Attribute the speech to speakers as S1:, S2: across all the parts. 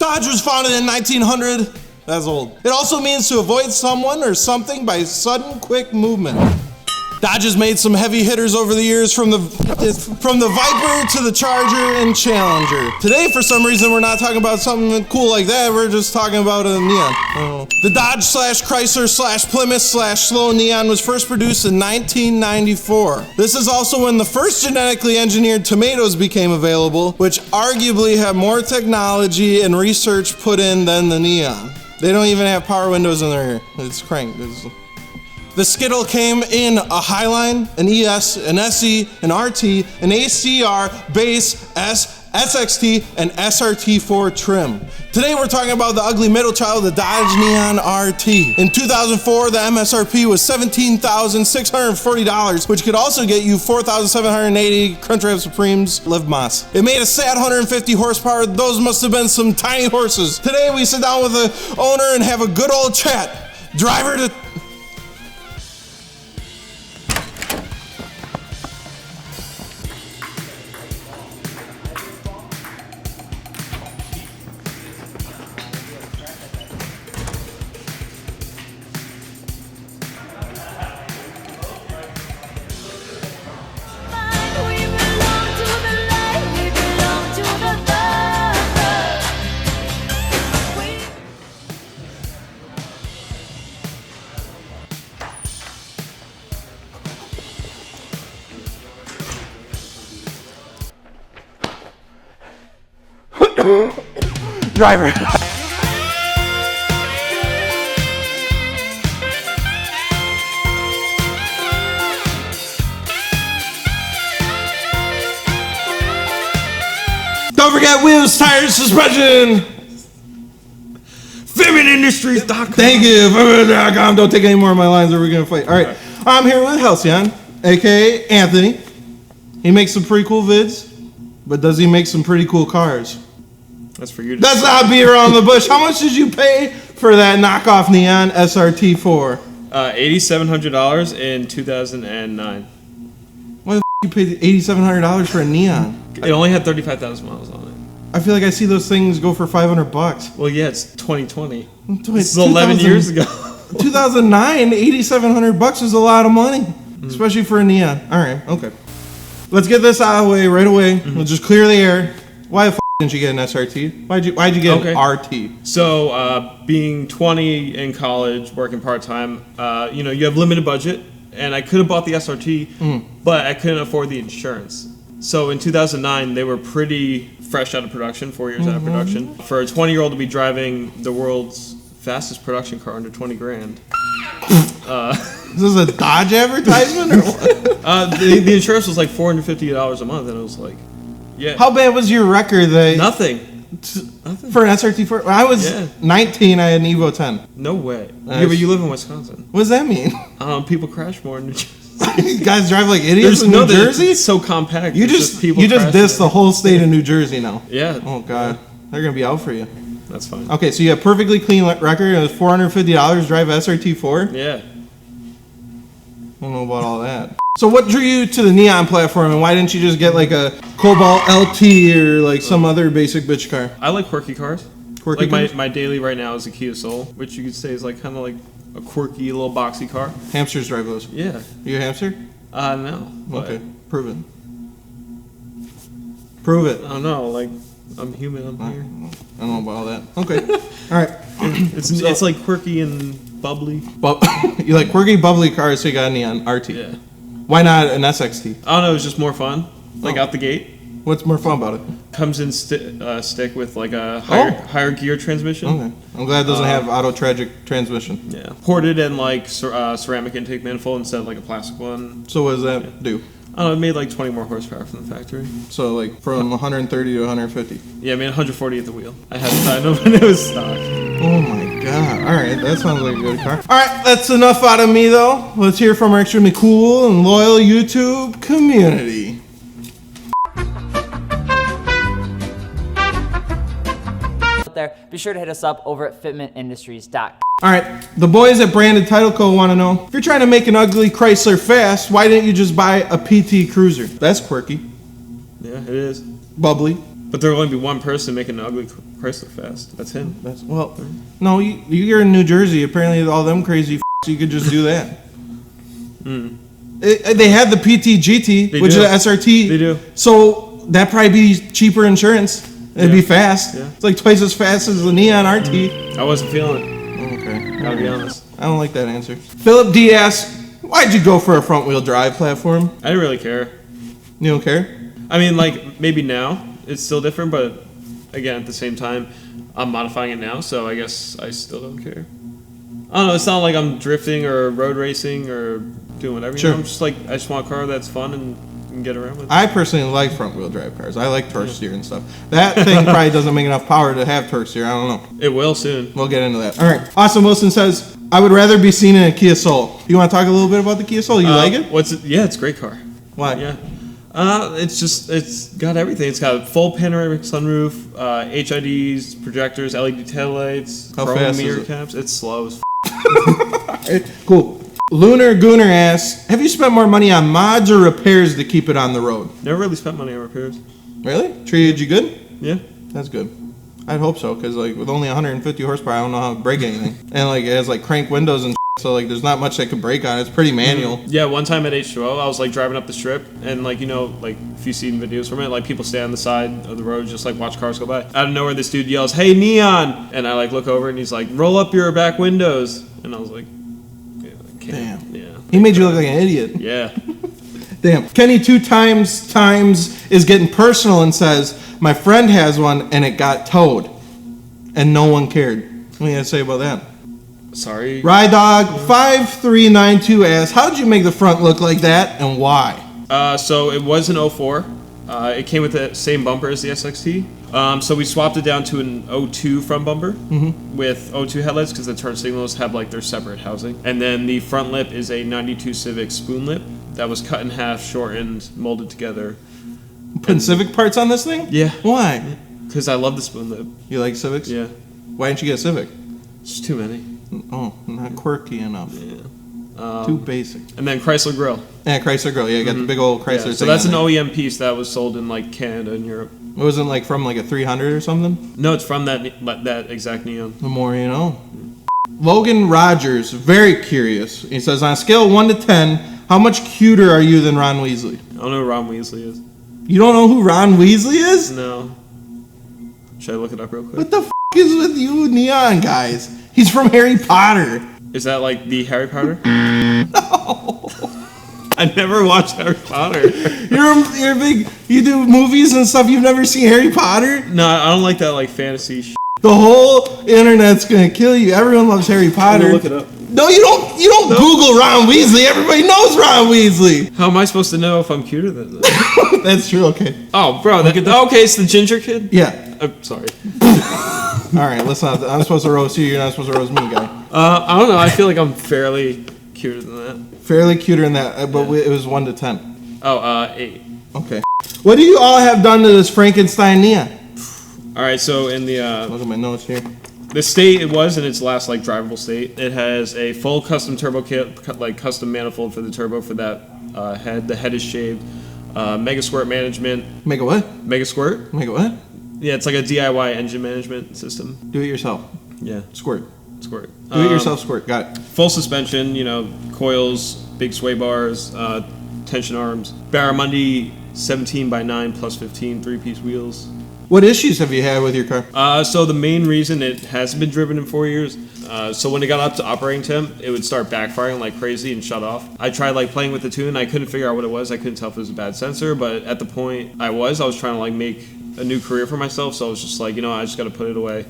S1: Dodge was founded in 1900. That's old. It also means to avoid someone or something by sudden, quick movement. Dodge has made some heavy hitters over the years, from the Viper to the Charger and Challenger. Today, for some reason, we're not talking about something cool like that. We're just talking about a neon. The Dodge / Chrysler / Plymouth / Slow Neon was first produced in 1994. This is also when the first genetically engineered tomatoes became available, which arguably have more technology and research put in than the neon. They don't even have power windows in their rear. It's cranked. The Skittle came in a Highline, an ES, an SE, an RT, an ACR, base, S, SXT, and SRT4 trim. Today we're talking about the ugly middle child, the Dodge Neon RT. In 2004, the MSRP was $17,640, which could also get you 4,780 Crunchwrap Supremes Live Moss. It made a sad 150 horsepower. Those must have been some tiny horses. Today we sit down with the owner and have a good old chat. Driver to... Driver. Don't forget wheels, tires, suspension. FitmentIndustries.com. Thank you. FitmentIndustries.com. Don't take any more of my lines or we're going to fight. All right. I'm here with HALCYON, a.k.a. Anthony. He makes some pretty cool vids, but does he make some pretty cool cars?
S2: That's for you to
S1: That's not beat around the bush. How much did you pay for that knockoff Neon SRT4?
S2: $8,700 in 2009.
S1: Why the f you paid $8,700 for a Neon?
S2: It only had 35,000 miles on it.
S1: I feel like I see those things go for $500.
S2: Well, yeah, it's 2020.
S1: This
S2: is 11 years ago.
S1: 2009, $8,700 is a lot of money, especially for a Neon. All right, okay. Let's get this out of the way right away. We'll just clear the air. Why the f didn't you get an SRT? Why'd you get an RT?
S2: So, being 20 in college, working part-time, you know, you have limited budget, and I could have bought the SRT, but I couldn't afford the insurance. So in 2009, they were pretty fresh out of production, 4 years out of production. For a 20-year-old to be driving the world's fastest production car under 20 grand.
S1: Is this a Dodge advertisement or what?
S2: The insurance was like $450 a month, and it was like, yeah.
S1: How bad was your record?
S2: Nothing.
S1: For an SRT4? When I was 19, I had an EVO 10.
S2: No way. Yeah, but you live in Wisconsin.
S1: What does that mean?
S2: People crash more in New Jersey.
S1: You guys drive like idiots in New Jersey?
S2: It's so compact.
S1: You just dissed the whole state of New Jersey now.
S2: Yeah.
S1: Oh, God. They're going to be out for you.
S2: That's fine.
S1: Okay, so you have perfectly clean record. It was $450 drive SRT4?
S2: Yeah.
S1: I don't know about all that. So what drew you to the Neon platform, and why didn't you just get like a Cobalt LT or like some other basic bitch car?
S2: I like quirky cars.
S1: Quirky
S2: like
S1: cars?
S2: my daily right now is a Kia Soul, which you could say is like kind of like a quirky little boxy car.
S1: Hamsters drive those.
S2: Yeah.
S1: You a hamster?
S2: No.
S1: Okay, prove it. Prove it.
S2: I don't know, like I'm human, I'm here.
S1: I don't know about all that. Okay. All right.
S2: It's like quirky and bubbly.
S1: You like quirky, bubbly cars, so you got a Neon RT.
S2: Yeah.
S1: Why not an SXT?
S2: I don't know, it's just more fun. Like out the gate.
S1: What's more fun about it?
S2: Comes in stick with like a higher gear transmission.
S1: Okay. I'm glad it doesn't have auto tragic transmission.
S2: Yeah. Ported in like ceramic intake manifold instead of like a plastic one.
S1: So what does that do?
S2: I don't know, it made like 20 more horsepower from the factory.
S1: So like from 130 to 150?
S2: Yeah, I mean 140 at the wheel. I had to find it when it was stock.
S1: Oh my god. Alright, that sounds like a good car. Alright, that's enough out of me though. Let's hear from our extremely cool and loyal YouTube community.
S3: There, be sure to hit us up over at FitmentIndustries.com.
S1: Alright, the boys at Branded Title Co. want to know, if you're trying to make an ugly Chrysler fast, why didn't you just buy a PT Cruiser? That's quirky.
S2: Yeah, it is.
S1: Bubbly.
S2: But there'll only be one person making an ugly Chrysler fast. That's him.
S1: No, you're in New Jersey. Apparently, all them crazy you could just do that. They had the PT GT, which is an SRT.
S2: They do.
S1: So that'd probably be cheaper insurance. It'd be fast. Yeah. It's like twice as fast as the Neon RT.
S2: I wasn't feeling it.
S1: Okay.
S2: Gotta be honest.
S1: I don't like that answer. Philip D asks, why'd you go for a front-wheel drive platform?
S2: I didn't really care.
S1: You don't care?
S2: I mean, like, maybe now it's still different, but again, at the same time, I'm modifying it now, so I guess I still don't care. I don't know, it's not like I'm drifting or road racing or doing whatever.
S1: Sure.
S2: You know, I'm just like, I just want a car that's fun and can get around with.
S1: I personally like front-wheel drive cars. I like torque steer and stuff. That thing probably doesn't make enough power to have torque steer. I don't know.
S2: It will soon.
S1: We'll get into that. All right. Austin Wilson says, I would rather be seen in a Kia Soul. You want to talk a little bit about the Kia Soul? You like it?
S2: Yeah, it's a great car.
S1: Why?
S2: Yeah. It's got everything. It's got full panoramic sunroof, HIDs, projectors, LED taillights,
S1: How
S2: chrome
S1: fast
S2: mirror
S1: is it?
S2: caps. It's slow as
S1: Cool. Lunar Gooner asks, have you spent more money on mods or repairs to keep it on the road?
S2: Never really spent money on repairs.
S1: Really? Treated you good?
S2: Yeah.
S1: That's good. I'd hope so, because like with only 150 horsepower, I don't know how to break anything. And like it has like crank windows and so like there's not much that could break on it. It's pretty manual.
S2: Yeah, one time at H2O, I was like driving up the strip, and like, you know, like if you've seen videos from it, like people stay on the side of the road, just like watch cars go by. Out of nowhere, this dude yells, "Hey, Neon!" And I like look over, and he's like, "Roll up your back windows." And I was like, yeah, I can't.
S1: Damn.
S2: Yeah.
S1: He made you look like an idiot.
S2: Yeah.
S1: Damn. Kenny 2 times is getting personal and says, my friend has one and it got towed. And no one cared. What do you got to say about that?
S2: Sorry.
S1: Rydog5392 asks, how'd you make the front look like that and why?
S2: So it was an 04. It came with the same bumper as the SXT. So we swapped it down to an 02 front bumper with 02 headlights because the turn signals have like their separate housing. And then the front lip is a 92 Civic spoon lip that was cut in half, shortened, molded together.
S1: Putting Civic parts on this thing?
S2: Yeah.
S1: Why?
S2: Because I love the spoon lip.
S1: You like Civics?
S2: Yeah.
S1: Why didn't you get a Civic?
S2: It's too many.
S1: Oh, not quirky enough.
S2: Yeah.
S1: Too basic.
S2: And then Chrysler Grill.
S1: Yeah, Chrysler Grill. Yeah, you got the big old Chrysler thing.
S2: So that's an
S1: there.
S2: OEM piece that was sold in like Canada and Europe.
S1: It wasn't like from like a 300 or something?
S2: No, it's from that exact Neon.
S1: The more you know. Logan Rogers, very curious. He says, on a scale of 1 to 10, how much cuter are you than Ron Weasley?
S2: I don't know who Ron Weasley is.
S1: You don't know who Ron Weasley is?
S2: No. Should I look it up real quick?
S1: What the is with you neon guys? He's from Harry Potter.
S2: Is that like the Harry Potter?
S1: No.
S2: I never watched Harry Potter.
S1: You're big. You do movies and stuff. You've never seen Harry Potter?
S2: No, I don't like that like fantasy
S1: The whole internet's gonna kill you. Everyone loves Harry Potter.
S2: Look it up.
S1: No, you don't. You don't Google Ron Weasley. Everybody knows Ron Weasley.
S2: How am I supposed to know if I'm cuter than that?
S1: That's true. Okay.
S2: Oh, bro. Okay, it's the ginger kid.
S1: Yeah.
S2: I'm sorry.
S1: All right. Let's not. I'm supposed to roast you. You're not supposed to roast me, guy.
S2: I don't know. I feel like I'm fairly cuter than that.
S1: Fairly cuter than that, but it was 1 to 10.
S2: Oh, 8.
S1: Okay. What do you all have done to this Frankenstein Neon?
S2: All right. So in the
S1: Look at my notes here.
S2: the state it was in its last like drivable state, it has a full custom turbo kit, like custom manifold for the turbo for that head. The head is shaved. Mega Squirt management.
S1: Make a what?
S2: Mega Squirt.
S1: Make a what?
S2: Yeah, it's like a DIY engine management system.
S1: Do it yourself.
S2: Yeah,
S1: Squirt.
S2: Squirt.
S1: Do it yourself. Squirt. Got it.
S2: Full suspension. You know, coils, big sway bars, tension arms. Barramundi 17x9 plus 15 3-piece wheels.
S1: What issues have you had with your car?
S2: So the main reason it hasn't been driven in 4 years, so when it got up to operating temp, it would start backfiring like crazy and shut off. I tried like playing with the tune. I couldn't figure out what it was. I couldn't tell if it was a bad sensor, but at the point I was trying to like make a new career for myself. So I was just like, you know, I just got to put it away.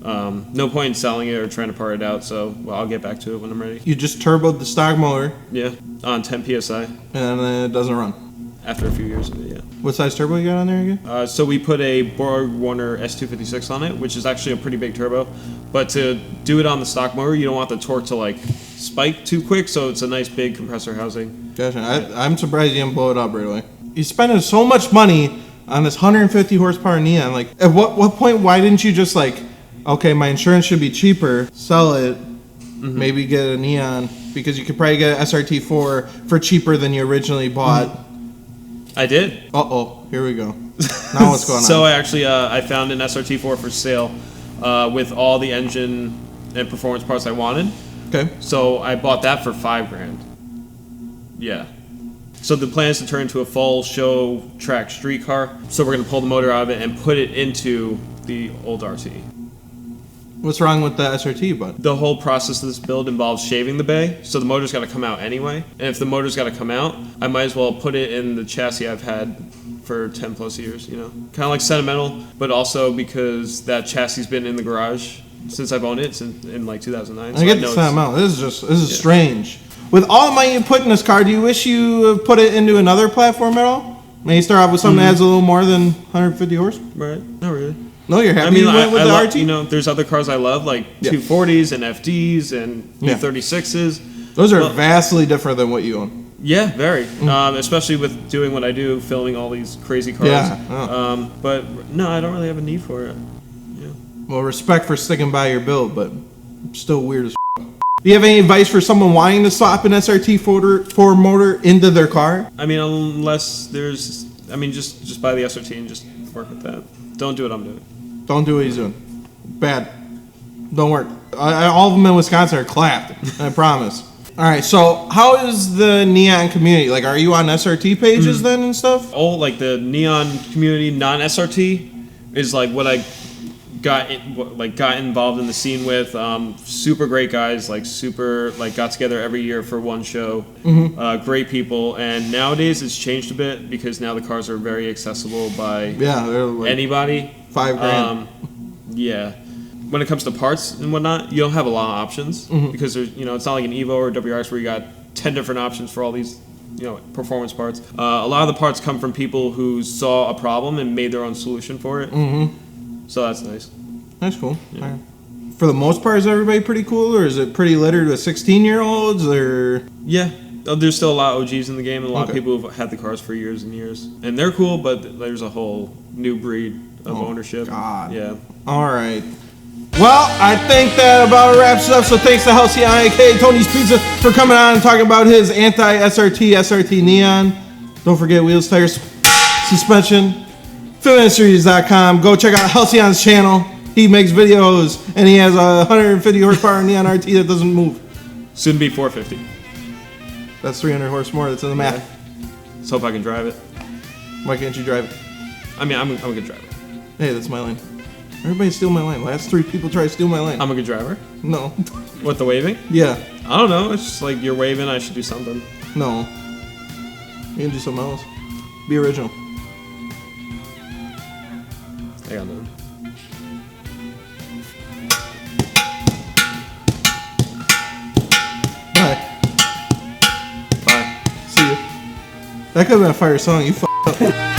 S2: No point in selling it or trying to part it out. So I'll get back to it when I'm ready.
S1: You just turboed the stock motor.
S2: Yeah, on 10 PSI.
S1: And it doesn't run.
S2: After a few years of it, yeah.
S1: What size turbo you got on there again?
S2: So we put a Borg Warner S256 on it, which is actually a pretty big turbo. But to do it on the stock motor, you don't want the torque to like spike too quick, so it's a nice big compressor housing.
S1: Gotcha. I'm surprised you didn't blow it up right away. You're spending so much money on this 150 horsepower Neon. Like, at what point, why didn't you just like, okay, my insurance should be cheaper, sell it, maybe get a Neon, because you could probably get an SRT4 for cheaper than you originally bought.
S2: I did.
S1: Uh-oh, here we go. Now what's going on?
S2: So I found an SRT4 for sale with all the engine and performance parts I wanted.
S1: Okay.
S2: So I bought that for $5,000. Yeah. So the plan is to turn into a full show track street car. So we're gonna pull the motor out of it and put it into the old RT.
S1: What's wrong with the SRT, bud?
S2: The whole process of this build involves shaving the bay, so the motor's got to come out anyway. And if the motor's got to come out, I might as well put it in the chassis I've had for 10 plus years, you know? Kind of like sentimental, but also because that chassis has been in the garage since I've owned it since in like 2009.
S1: I get the sentimental. This is strange. With all the money you put in this car, do you wish you put it into another platform at all? Maybe start off with something that has a little more than 150 horse?
S2: Right, not really.
S1: No, you're happy you went with the RT?
S2: You know, there's other cars I love, like 240s and FDs and E36s.
S1: Those are vastly different than what you own.
S2: Yeah, very. Especially with doing what I do, filming all these crazy cars.
S1: Yeah.
S2: But no, I don't really have a need for it. Yeah.
S1: Well, respect for sticking by your build, but still weird as f***. Do you have any advice for someone wanting to swap an SRT4 motor into their car?
S2: I mean, unless there's... I mean, just buy the SRT and just work with that. Don't do what I'm doing.
S1: Don't do what he's doing. Bad. Don't work. All of them in Wisconsin are clapped. I promise. All right. So, how is the neon community? Like, are you on SRT pages then and stuff?
S2: Oh, like the neon community, non-SRT, is like what I got involved in the scene with. Super great guys, got together every year for one show. Great people, and nowadays it's changed a bit because now the cars are very accessible by
S1: they're like
S2: anybody.
S1: $5,000.
S2: Yeah. When it comes to parts and whatnot, you don't have a lot of options because there's, it's not like an Evo or WRX where you got 10 different options for all these, performance parts. A lot of the parts come from people who saw a problem and made their own solution for it. So that's nice.
S1: That's cool. Yeah. Right. For the most part, is everybody pretty cool, or is it pretty littered with 16-year-olds? Or
S2: yeah, there's still a lot of OGs in the game, and a lot of people who've had the cars for years and years, and they're cool. But there's a whole new breed of ownership.
S1: God.
S2: Yeah.
S1: All right. Well, I think that about wraps it up. So thanks to HALCYON, aka Tony's Pizza, for coming on and talking about his anti-SRT Neon. Don't forget wheels, tires, suspension. FitmentSeries.com. Go check out HALCYON's channel. He makes videos, and he has a 150 horsepower Neon RT that doesn't move.
S2: Soon be 450.
S1: That's 300 horse more. That's in the math.
S2: Let's hope I can drive it.
S1: Why can't you drive it?
S2: I mean, I'm a good driver.
S1: Hey, that's my lane. Everybody steal my lane. Last 3 people try to steal my lane.
S2: I'm a good driver?
S1: No.
S2: What, the waving?
S1: Yeah.
S2: I don't know. It's just like you're waving. I should do something.
S1: No. You can do something else. Be original.
S2: I got none.
S1: Bye.
S2: Bye.
S1: See you. That could have been a fire song. You f***ed up.